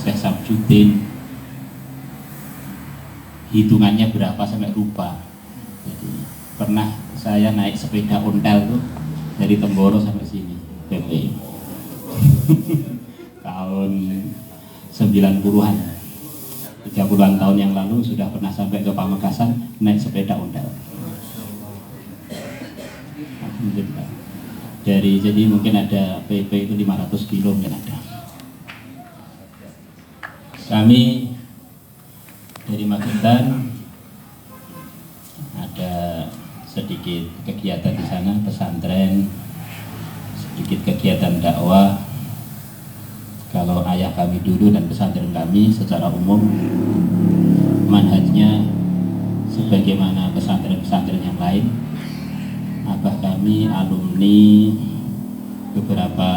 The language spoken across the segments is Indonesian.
Syekh Samsudin, hitungannya berapa sampai lupa. Jadi pernah saya naik sepeda ontel tuh dari Temboro sampai sini PP tahun 90-an, 30-an tahun yang lalu sudah pernah sampai ke Pamekasan naik sepeda ontel. Alhamdulillah. Jadi mungkin ada PP itu 500 kilo mungkin ada. Kami dari Magetan ada sedikit kegiatan di sana, pesantren, sedikit kegiatan dakwah. Kalau ayah kami dulu dan pesantren kami secara umum manhajnya sebagaimana pesantren-pesantren yang lain. Abah kami alumni beberapa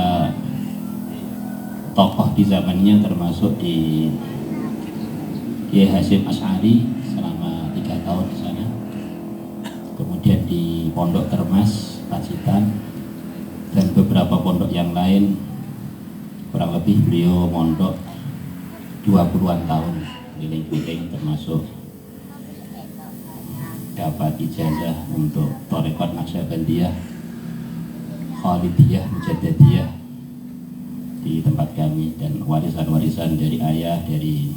tokoh di zamannya, termasuk di Kiai Hasyim Asy'ari selama 3 tahun di sana. Kemudian di Pondok Termas, Pacitan, dan beberapa pondok yang lain. Kurang lebih beliau mondok 20-an tahun keliling-keliling, termasuk dapat ijazah untuk Thariqat Naqsyabandiyah, Khalidiyah, Mujaddadiyah di tempat kami, dan warisan-warisan dari ayah, dari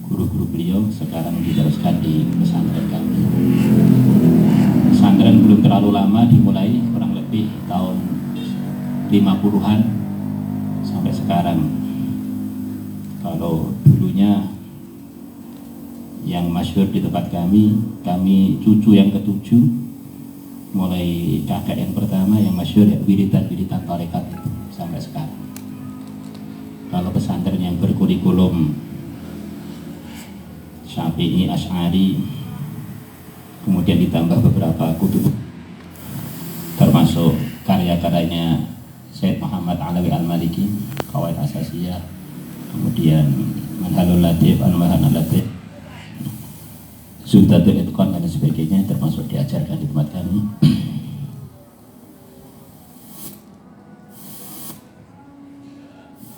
guru-guru beliau sekarang diteruskan di pesantren kami. Pesantren belum terlalu lama dimulai, kurang lebih tahun 50-an sampai sekarang. Kalau dulunya yang masyhur di tempat kami cucu yang ke-7, mulai kakek yang pertama yang masyhur ya wiridan-wiridan tarekat itu sampai sekarang. Kalau pesantren yang berkurikulum Syafi'i, Asy'ari, kemudian ditambah beberapa kutub, termasuk karya-karyanya Syekh Muhammad Alawi Al-Maliki, Qawaid Asasiyah, kemudian Manhalul Latif, Anwahan Al-Latif, Zuhdatul Itqan dan sebagainya, termasuk diajarkan di tempat kami.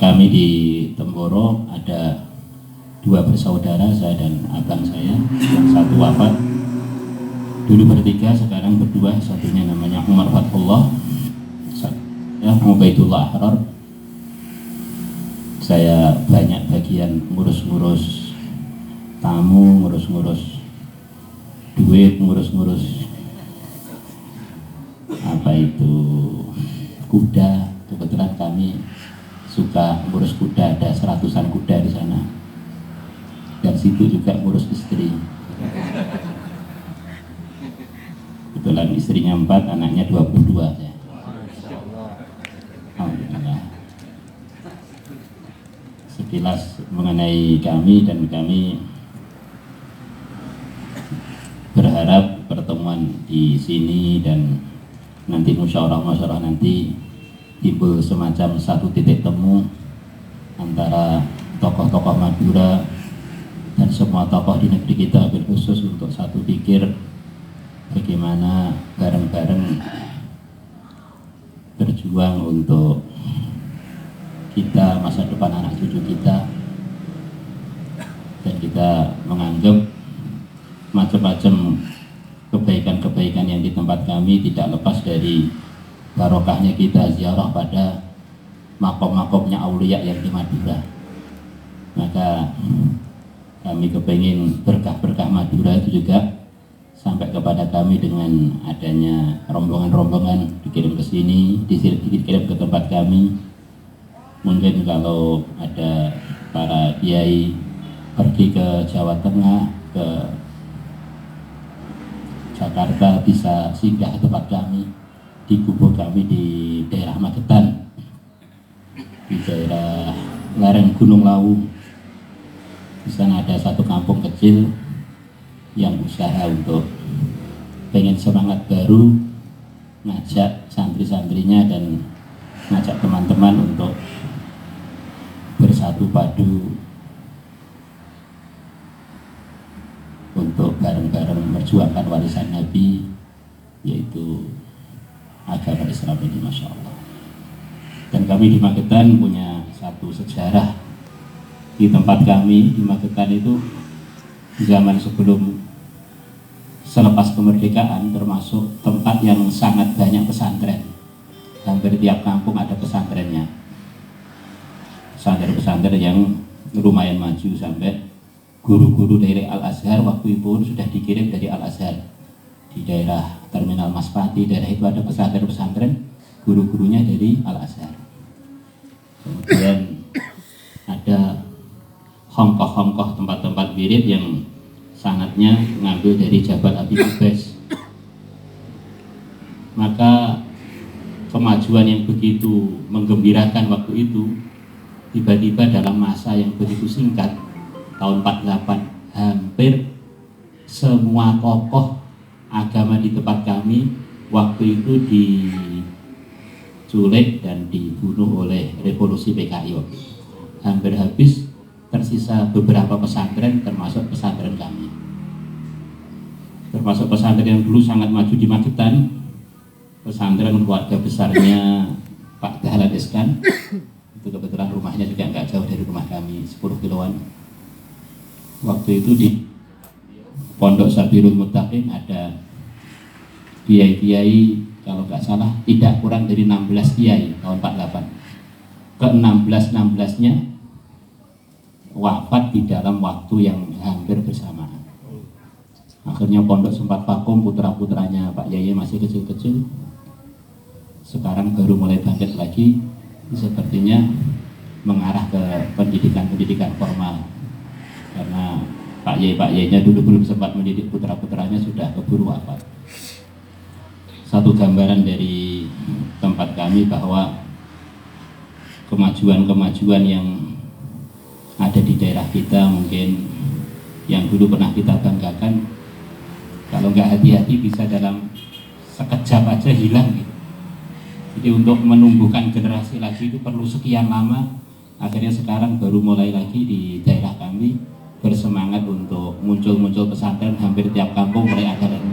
Kami di Temboro ada 2 bersaudara, saya dan abang saya, yang satu wafat dulu bertiga, sekarang berdua. Satunya namanya Umar Fatullah, ya, Ubaidullah Ahrar. Saya banyak bagian ngurus-ngurus tamu, ngurus-ngurus duit, ngurus-ngurus apa itu kuda. Kebetulan kami suka ngurus kuda, ada 100-an kuda di sana, dan situ juga ngurus istri. Kebetulan istrinya 4, anaknya 22 ya. Alhamdulillah. Sekilas mengenai kami, dan kami berharap pertemuan di sini dan nanti musyawarah nanti timbul semacam satu titik temu antara tokoh-tokoh Madura dan semua tokoh di negeri kita, khusus untuk satu pikir bagaimana bareng-bareng berjuang untuk kita, masa depan anak cucu kita. Dan kita menganggap macam-macam kebaikan-kebaikan yang di tempat kami tidak lepas dari barokahnya kita ziarah pada makom-makomnya aulia yang di Madura. Maka kami kepingin berkah-berkah Madura itu juga sampai kepada kami dengan adanya rombongan-rombongan dikirim ke sini, dikirim ke tempat kami. Mungkin kalau ada para kiai pergi ke Jawa Tengah, ke Jakarta, bisa singgah ke tempat kami di gubuk kami di daerah Magetan, di daerah lereng Gunung Lawu. Di sana ada satu kampung kecil yang usaha untuk pengen semangat baru, ngajak santri-santrinya dan ngajak teman-teman untuk bersatu padu untuk bareng-bareng memperjuangkan warisan Nabi, yaitu agama Islam ini, Masya Allah. Dan kami di Magetan punya satu sejarah di tempat kami di Magetan itu zaman sebelum selepas kemerdekaan termasuk tempat yang sangat banyak pesantren. Hampir tiap kampung ada pesantrennya. Pesantren-pesantren yang lumayan maju sampai guru-guru dari Al-Azhar waktu itu sudah dikirim dari Al-Azhar. Di daerah Terminal Maspati, daerah itu ada pesantren-pesantren, guru-gurunya dari Al-Azhar. Kemudian ada hongkoh-hongkoh tempat-tempat wirid yang sanatnya mengambil dari Jabal Abi Qubais. Maka kemajuan yang begitu menggembirakan waktu itu tiba-tiba dalam masa yang begitu singkat tahun 48 hampir semua tokoh agama di tempat kami waktu itu diculik dan dibunuh oleh revolusi PKI. Hampir habis, tersisa beberapa pesantren termasuk pesantren kami. Termasuk pesantren yang dulu sangat maju di Magetan, pesantren keluarga besarnya Pak Dahlan Iskan. Itu kebetulan rumahnya juga nggak jauh dari rumah kami, 10 kiloan. Waktu itu di Pondok Sabirul Muttaqin ada kiai-kiai, kalau nggak salah tidak kurang dari 16 kiai tahun 48. Ke-16-16-nya wafat di dalam waktu yang hampir bersamaan. Akhirnya pondok sempat vakum, putra-putranya Pak Yai masih kecil-kecil. Sekarang baru mulai bangkit lagi, sepertinya mengarah ke pendidikan formal. Karena Pak Yai-nya dulu belum sempat mendidik putra-putranya, sudah keburu wafat. Satu gambaran dari tempat kami bahwa kemajuan-kemajuan yang ada di daerah kita mungkin yang dulu pernah kita banggakan, kalau nggak hati-hati bisa dalam sekejap aja hilang gitu. Jadi untuk menumbuhkan generasi lagi itu perlu sekian lama. Akhirnya sekarang baru mulai lagi di daerah kami bersemangat untuk muncul pesantren, hampir tiap kampung mulai ada lagi.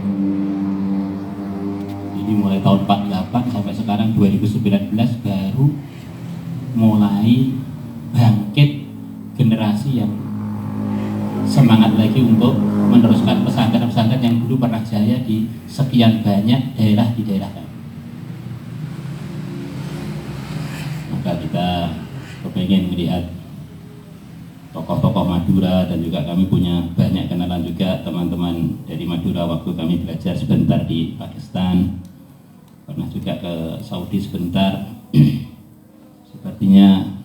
Jadi mulai tahun 48 sampai sekarang 2019 baru mulai bangkit generasi yang semangat lagi untuk meneruskan pesantren-pesantren yang dulu pernah jaya di sekian banyak daerah di daerah kami. Maka kita kepengen melihat tokoh-tokoh Madura, dan juga kami punya banyak kenalan juga teman-teman dari Madura waktu kami belajar sebentar di Pakistan, pernah juga ke Saudi sebentar. Sepertinya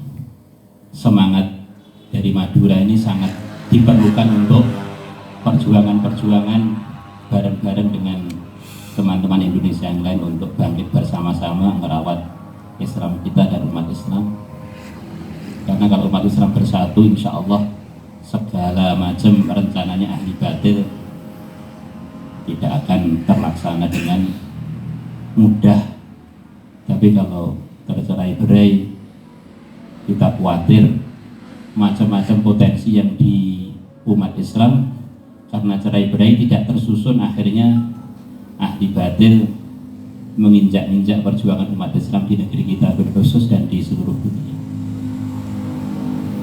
semangat dari Madura ini sangat diperlukan untuk perjuangan-perjuangan bareng-bareng dengan teman-teman Indonesia yang lain untuk bangkit bersama-sama merawat Islam kita dan umat Islam. Karena kalau umat Islam bersatu, insya Allah segala macam rencananya ahli batil tidak akan terlaksana dengan mudah. Tapi kalau tercerai-berai, kita khawatir macam-macam potensi yang di umat Islam karena cerai-berai tidak tersusun, akhirnya ahli batil menginjak-injak perjuangan umat Islam di negeri kita berkhusus dan di seluruh dunia.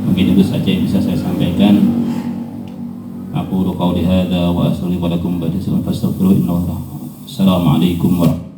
Mungkin itu saja yang bisa saya sampaikan. Aku qauli hadza wa astaghfirullaha wa lakum. Assalamualaikum warahmatullahi wabarakatuh.